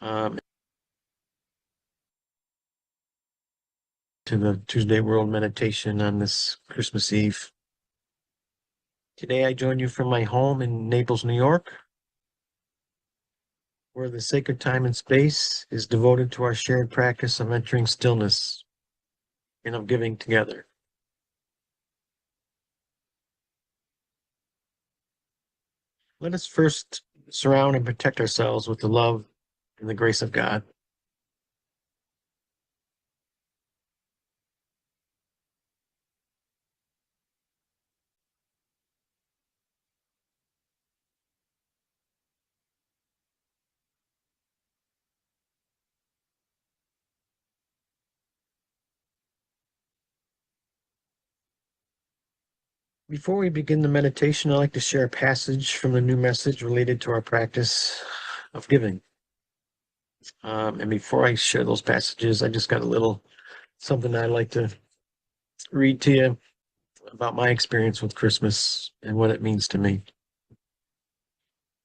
um, to the Tuesday World Meditation on this Christmas Eve. Today, I join you from my home in Naples, New York, where the sacred time and space is devoted to our shared practice of entering stillness and of giving together. Let us first surround and protect ourselves with the love and the grace of God. Before we begin the meditation, I'd like to share a passage from the new message related to our practice of giving. And before I share those passages, I just got a little something I'd like to read to you about my experience with Christmas and what it means to me.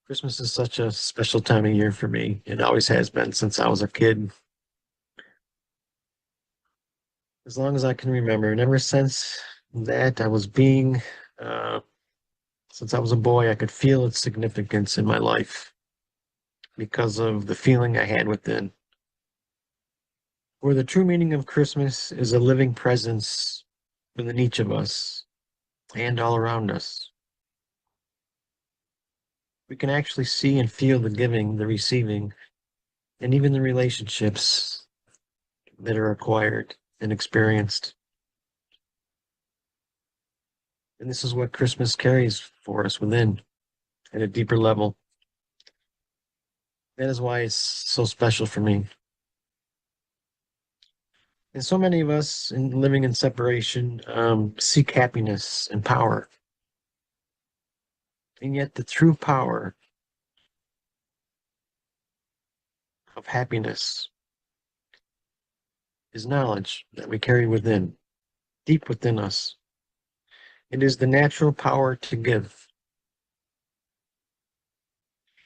Christmas is such a special time of year for me. It always has been since I was a kid, as long as I can remember. And ever since that, uh, since I was a boy, I could feel its significance in my life because of the feeling I had within. Where the true meaning of Christmas is a living presence within each of us and all around us. We can actually see and feel the giving, the receiving, and even the relationships that are acquired and experienced. And this is what Christmas carries for us within at a deeper level. That is why it's so special for me. And so many of us living in separation seek happiness and power. And yet the true power of happiness is knowledge that we carry within, deep within us. It is the natural power to give.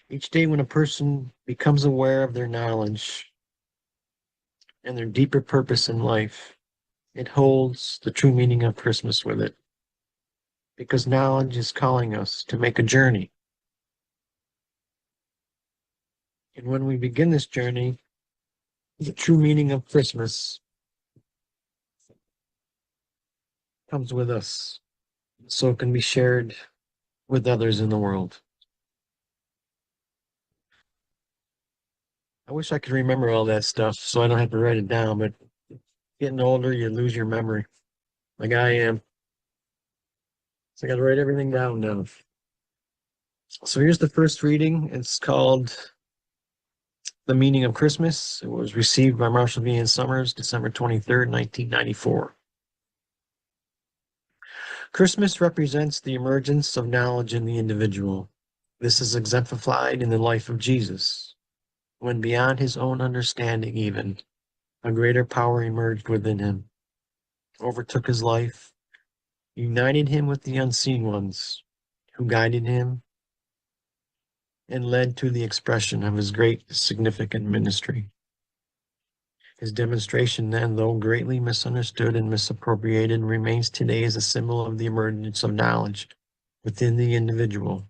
Each day when a person becomes aware of their knowledge and their deeper purpose in life, it holds the true meaning of Christmas with it. Because knowledge is calling us to make a journey. And when we begin this journey, the true meaning of Christmas comes with us, so it can be shared with others in the world. I wish I could remember all that stuff so I don't have to write it down, but getting older, you lose your memory, like I am. So I got to write everything down now. So here's the first reading. It's called The Meaning of Christmas. It was received by Marshall V. N. Summers, December 23rd, 1994. Christmas represents the emergence of knowledge in the individual. This is exemplified in the life of Jesus, when beyond his own understanding even, a greater power emerged within him, overtook his life, united him with the unseen ones, who guided him and led to the expression of his great significant ministry. His demonstration then, though greatly misunderstood and misappropriated, remains today as a symbol of the emergence of knowledge within the individual.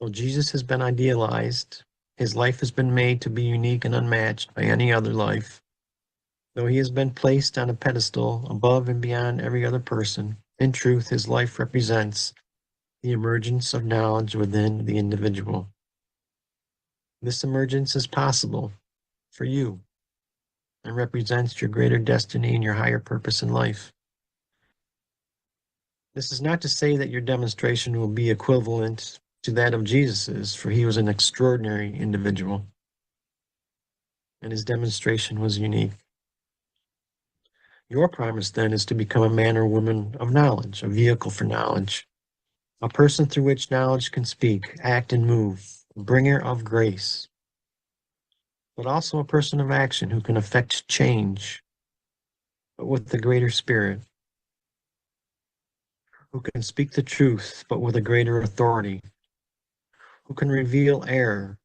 Though Jesus has been idealized, his life has been made to be unique and unmatched by any other life. Though he has been placed on a pedestal above and beyond every other person, in truth, his life represents the emergence of knowledge within the individual. This emergence is possible for you and represents your greater destiny and your higher purpose in life. This is not to say that your demonstration will be equivalent to that of Jesus's, for he was an extraordinary individual, and his demonstration was unique. Your promise then is to become a man or woman of knowledge, a vehicle for knowledge, a person through which knowledge can speak, act, and move, a bringer of grace, but also a person of action who can affect change, but with the greater spirit, who can speak the truth, but with a greater authority, who can reveal error,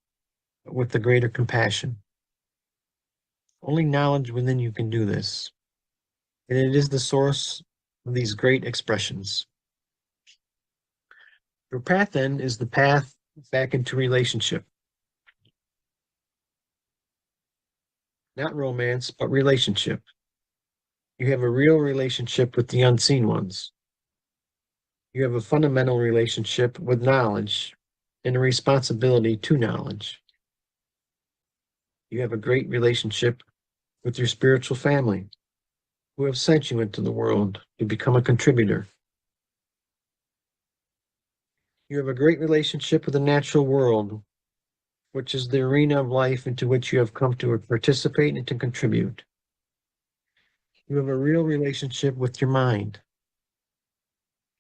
with the greater compassion. Only knowledge within you can do this, and it is the source of these great expressions. Your path then is the path back into relationship. Not romance, but relationship. You have a real relationship with the unseen ones. You have a fundamental relationship with knowledge and a responsibility to knowledge. You have a great relationship with your spiritual family, who have sent you into the world to become a contributor. You have a great relationship with the natural world, which is the arena of life into which you have come to participate and to contribute. You have a real relationship with your mind,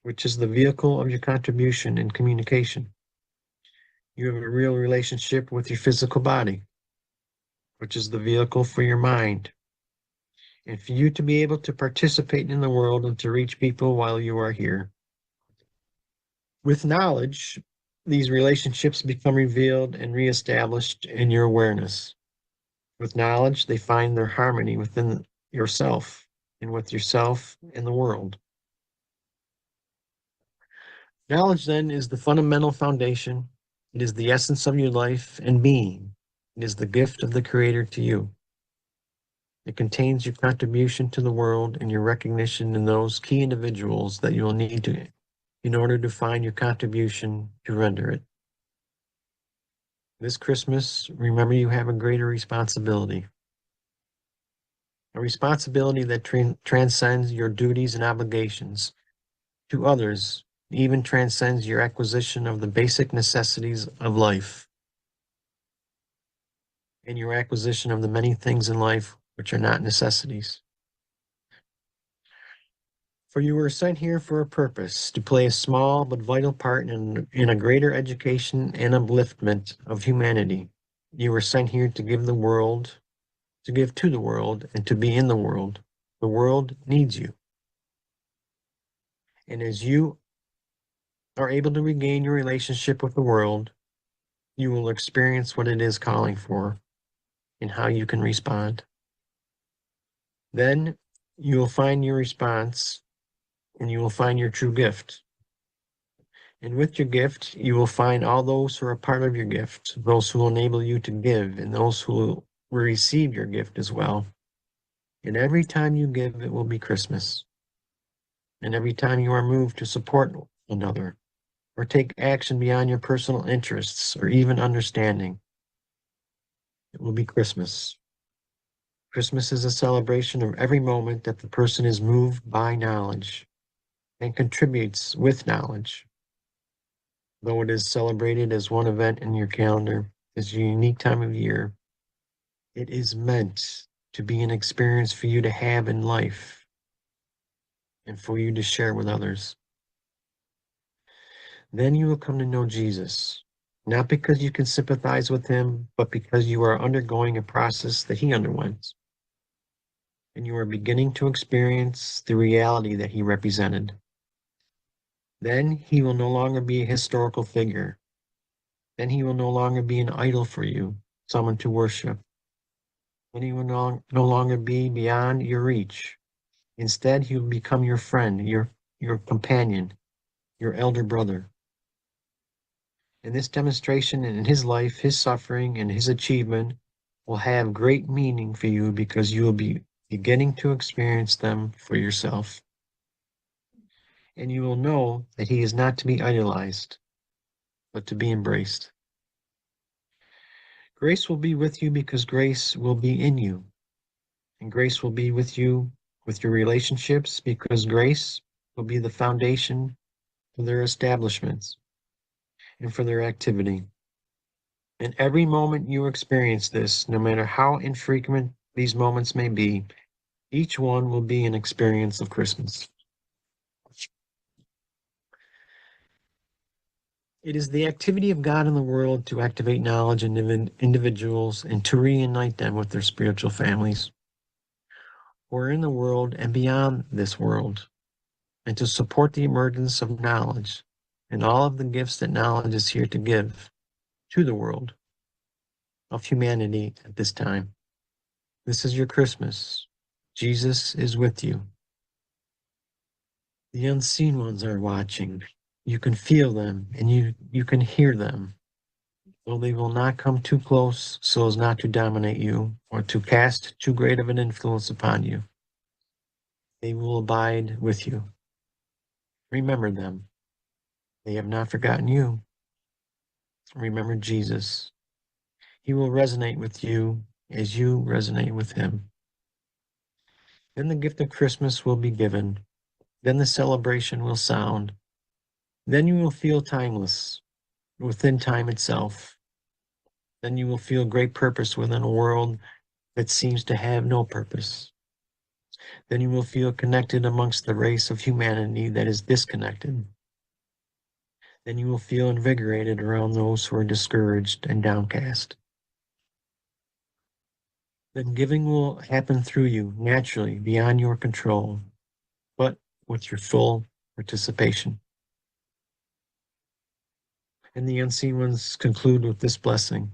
which is the vehicle of your contribution and communication. You have a real relationship with your physical body, which is the vehicle for your mind. And for you to be able to participate in the world and to reach people while you are here. With knowledge, these relationships become revealed and reestablished in your awareness. With knowledge, they find their harmony within yourself and with yourself and the world. Knowledge, then, is the fundamental foundation. It is the essence of your life and being. It is the gift of the Creator to you. It contains your contribution to the world and your recognition in those key individuals that you will need to in order to find your contribution to render it. This Christmas, remember you have a greater responsibility. A responsibility that transcends your duties and obligations to others, even transcends your acquisition of the basic necessities of life and your acquisition of the many things in life which are not necessities. For you were sent here for a purpose, to play a small but vital part in a greater education and upliftment of humanity. You were sent here to give the world, to give to the world, and to be in the world. The world needs you. And as you are able to regain your relationship with the world, you will experience what it is calling for and how you can respond. Then you will find your response and you will find your true gift. And with your gift, you will find all those who are part of your gift, those who will enable you to give, and those who will receive your gift as well. And every time you give, it will be Christmas. And every time you are moved to support another, or take action beyond your personal interests or even understanding, it will be Christmas. Christmas is a celebration of every moment that the person is moved by knowledge and contributes with knowledge. Though it is celebrated as one event in your calendar, as a unique time of year, it is meant to be an experience for you to have in life and for you to share with others. Then you will come to know Jesus, not because you can sympathize with him, but because you are undergoing a process that he underwent. And you are beginning to experience the reality that he represented. Then he will no longer be a historical figure. Then he will no longer be an idol for you, someone to worship. Then he will no longer be beyond your reach. Instead, he will become your friend, your companion, your elder brother. In this demonstration and in his life, his suffering and his achievement will have great meaning for you because you will be beginning to experience them for yourself. And you will know that he is not to be idolized, but to be embraced. Grace will be with you because grace will be in you. And grace will be with you with your relationships because grace will be the foundation for their establishments and for their activity. And every moment you experience this, no matter how infrequent these moments may be, each one will be an experience of Christmas. It is the activity of God in the world to activate knowledge in individuals and to reunite them with their spiritual families, who are in the world and beyond this world, and to support the emergence of knowledge and all of the gifts that knowledge is here to give to the world. of humanity at this time. This is your Christmas. Jesus is with you. The unseen ones are watching. You can feel them and you can hear them. Though they will not come too close so as not to dominate you or to cast too great of an influence upon you. They will abide with you. Remember them. They have not forgotten you. Remember Jesus. He will resonate with you as you resonate with him. Then the gift of Christmas will be given. Then the celebration will sound. Then you will feel timeless within time itself. Then you will feel great purpose within a world that seems to have no purpose. Then you will feel connected amongst the race of humanity that is disconnected. Then you will feel invigorated around those who are discouraged and downcast. Then giving will happen through you naturally, beyond your control, but with your full participation. And the unseen ones conclude with this blessing.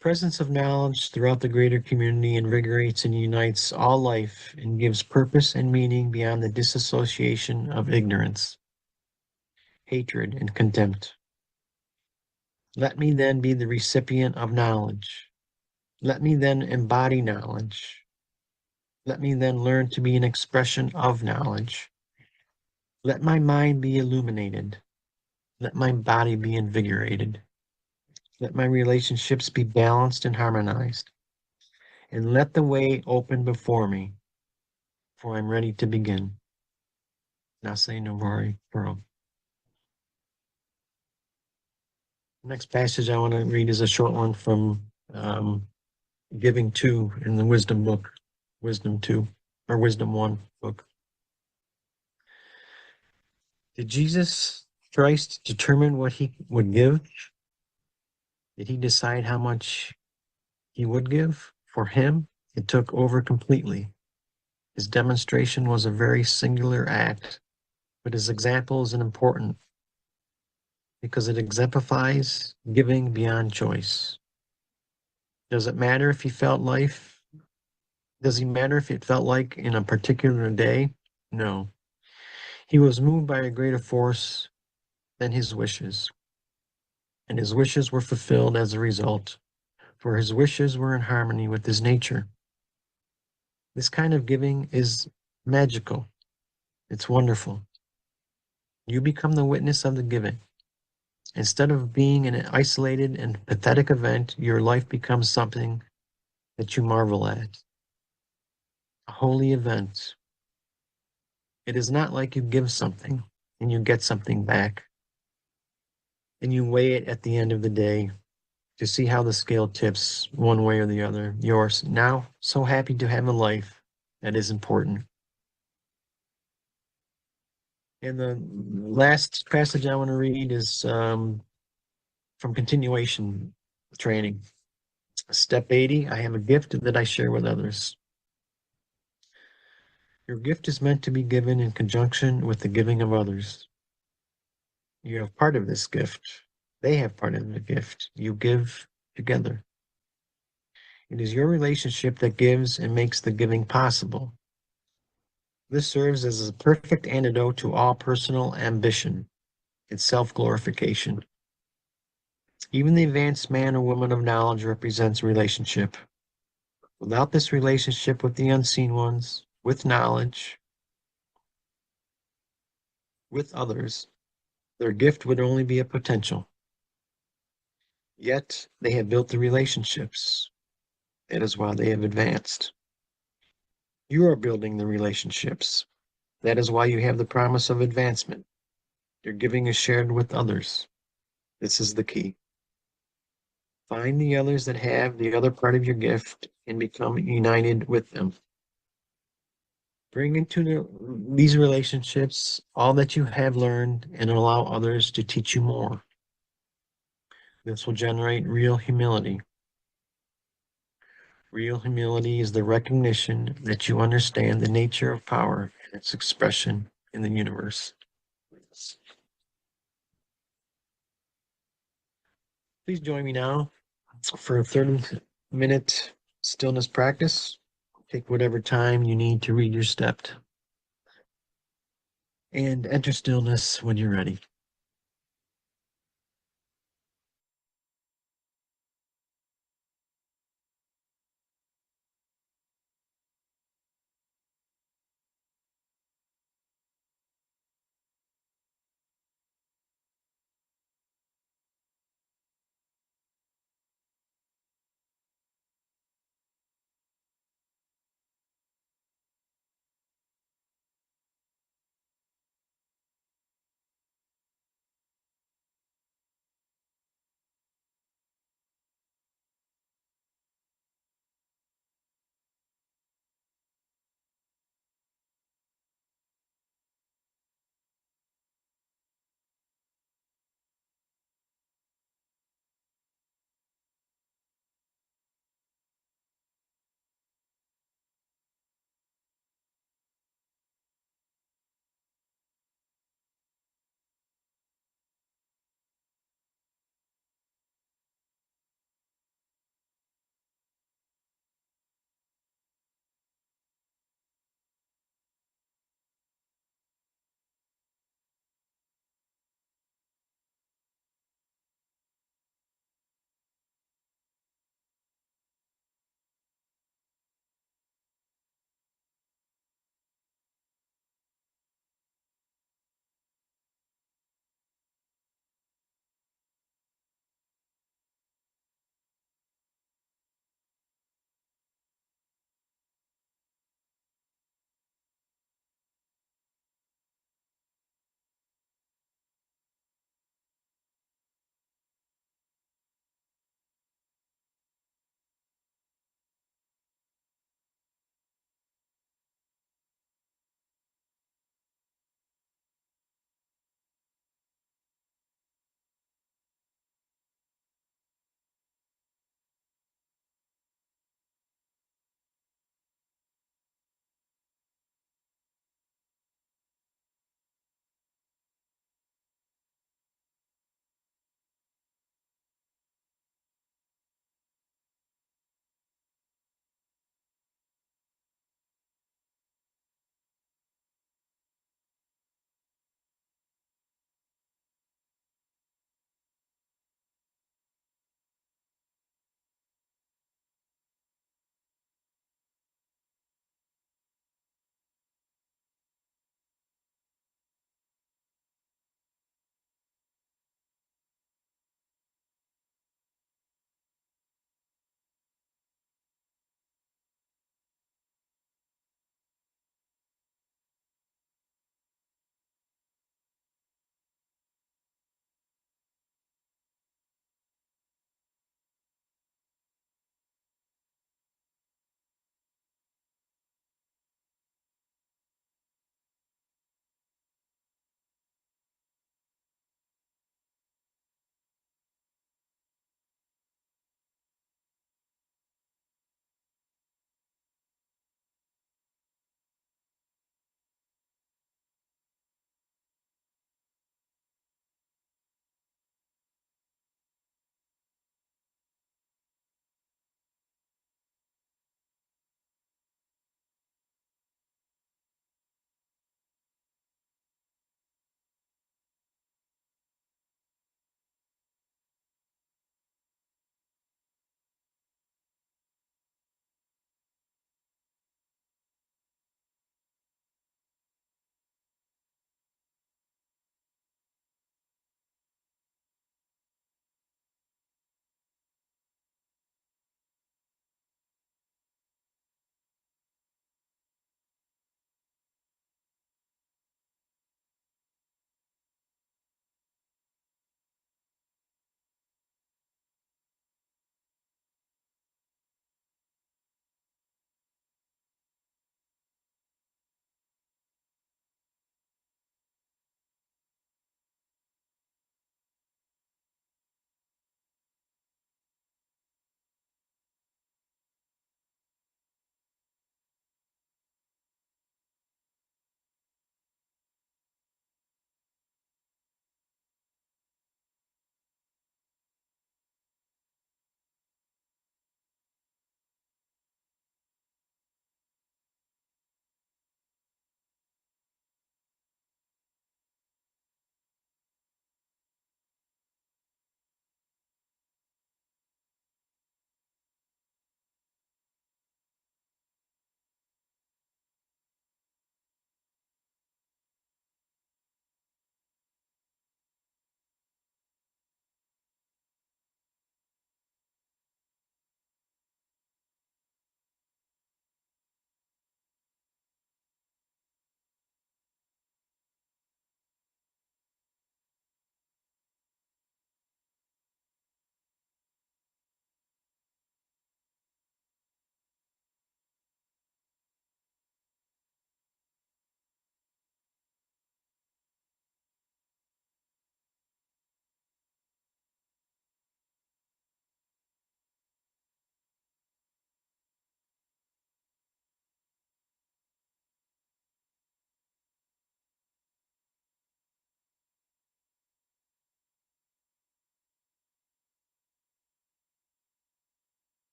Presence of knowledge throughout the greater community invigorates and unites all life and gives purpose and meaning beyond the disassociation of ignorance, hatred, and contempt. Let me then be the recipient of knowledge. Let me then embody knowledge. Let me then learn to be an expression of knowledge. Let my mind be illuminated. Let my body be invigorated. Let my relationships be balanced and harmonized. And let the way open before me, for I'm ready to begin. Nase Novari Pearl. Next passage I want to read is a short one from Giving 2 in the Wisdom book, Wisdom 2, or Wisdom 1 book. Did Jesus Christ determine what he would give? Did he decide how much he would give? For him, it took over completely. His demonstration was a very singular act, but his example is important because it exemplifies giving beyond choice. Does it matter if he felt life? Does he matter if it felt like in a particular day? No. He was moved by a greater force than his wishes, and his wishes were fulfilled as a result, for his wishes were in harmony with his nature. This kind of giving is magical. It's wonderful. You become the witness of the giving. Instead of being an isolated and pathetic event, your life becomes something that you marvel at. A holy event. It is not like you give something and you get something back, and you weigh it at the end of the day to see how the scale tips one way or the other. You're now so happy to have a life that is important. And the last passage I want to read is from continuation training. Step 80, I have a gift that I share with others. Your gift is meant to be given in conjunction with the giving of others. You have part of this gift. They have part of the gift. You give together. It is your relationship that gives and makes the giving possible. This serves as a perfect antidote to all personal ambition and self-glorification. Even the advanced man or woman of knowledge represents relationship. Without this relationship with the unseen ones, with knowledge, with others, their gift would only be a potential. Yet they have built the relationships. That is why they have advanced. You are building the relationships. That is why you have the promise of advancement. Your giving is shared with others. This is the key. Find the others that have the other part of your gift and become united with them. Bring into these relationships all that you have learned and allow others to teach you more. This will generate real humility. Real humility is the recognition that you understand the nature of power and its expression in the universe. Please join me now For a 30-minute stillness practice, take whatever time you need to read your step and enter stillness when you're ready.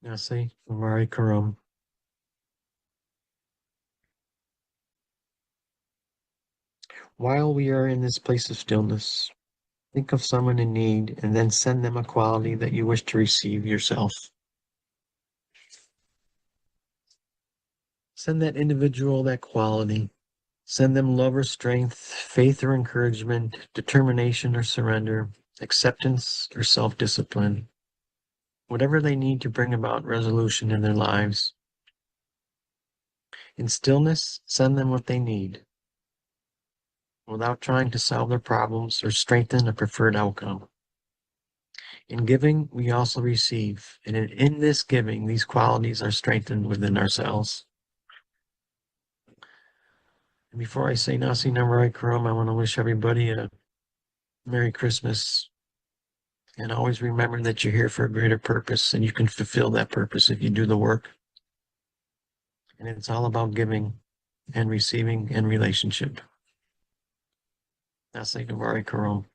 Nasi Vari Karam. While we are in this place of stillness, think of someone in need and then send them a quality that you wish to receive yourself. Send that individual that quality. Send them love or strength, faith or encouragement, determination or surrender, acceptance or self-discipline. Whatever they need to bring about resolution in their lives. In stillness, send them what they need, without trying to solve their problems or strengthen a preferred outcome. In giving, we also receive, and in this giving, these qualities are strengthened within ourselves. And before I say Nasi Namarai Karam, I want to wish everybody a Merry Christmas. And always remember that you're here for a greater purpose, and you can fulfill that purpose if you do the work. And it's all about giving and receiving and relationship. Nasi Namarai Karam.